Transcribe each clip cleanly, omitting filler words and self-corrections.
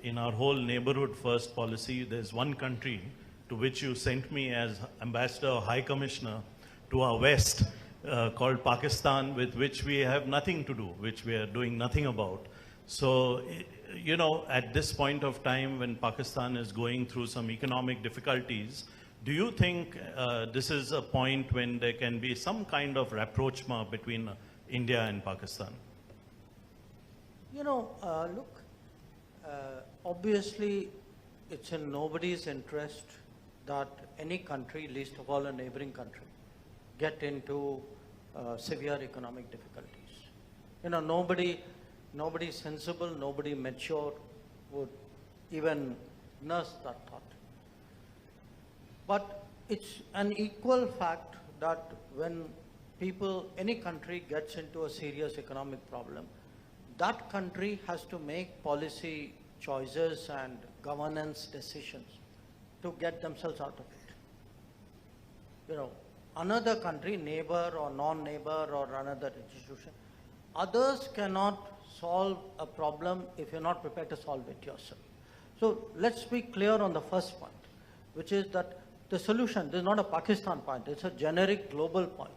in our whole neighborhood first policy, there's one country to which you sent me as ambassador or high commissioner to our west called Pakistan, with which we have nothing to do, which we are doing nothing about. So, you know, at this point of time when Pakistan is going through some economic difficulties, do you think this is a point when there can be some kind of rapprochement between India and Pakistan? You know, look, obviously it's in nobody's interest that any country, least of all a neighboring country, get into severe economic difficulties. You know, nobody sensible, nobody mature would even nurse that thought. But it's an equal fact that when any country gets into a serious economic problem, that country has to make policy choices and governance decisions to get themselves out of it. You know, another country, neighbor or non-neighbor or another institution, others cannot solve a problem if you're not prepared to solve it yourself. So let's be clear on the first point, which is that the solution, this is not a Pakistan point, it's a generic global point.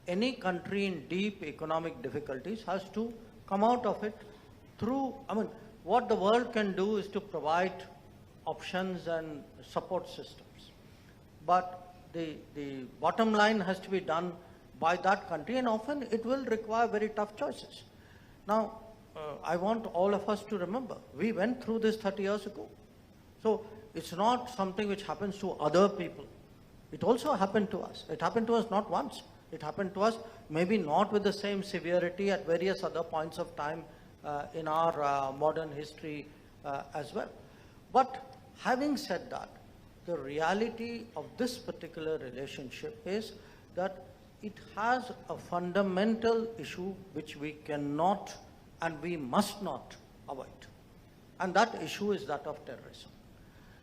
Any country in deep economic difficulties has to come out of it through, I mean, what the world can do is to provide options and support systems. But the bottom line has to be done by that country, and often it will require very tough choices. Now, I want all of us to remember, we went through this 30 years ago. So it's not something which happens to other people. It also happened to us. It happened to us not once. It happened to us maybe not with the same severity at various other points of time in our modern history as well. But having said that, the reality of this particular relationship is that it has a fundamental issue which we cannot and we must not avoid. And that issue is that of terrorism.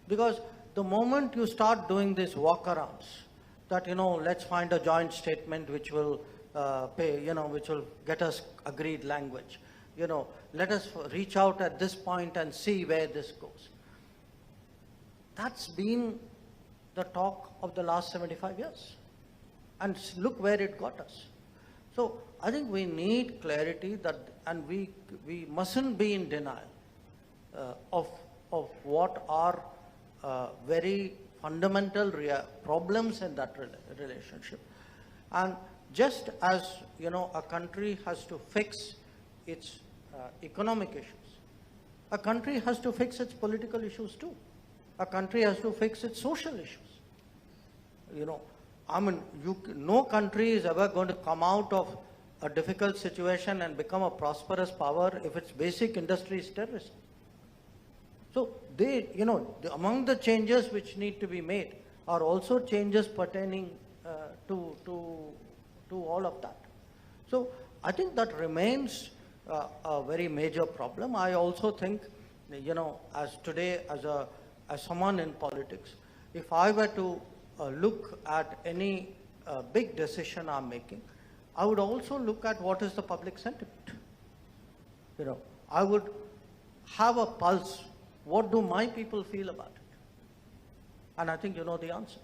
Because the moment you start doing these walkarounds, that, you know, let's find a joint statement which will which will get us agreed language. You know, let us reach out at this point and see where this goes. That's been the talk of the last 75 years. And look where it got us. So I think we need clarity that, and we mustn't be in denial of what are very fundamental problems in that relationship. And just as, you know, a country has to fix its economic issues, a country has to fix its political issues too. A country has to fix its social issues. You know, I mean, no country is ever going to come out of a difficult situation and become a prosperous power if its basic industry is terrorism. So you know, among the changes which need to be made are also changes pertaining to all of that. So I think that remains a very major problem. I also think, you know, as someone in politics, if I were to look at any big decision I'm making, I would also look at what is the public sentiment. You know, I would have a pulse. What do my people feel about it? And I think you know the answer.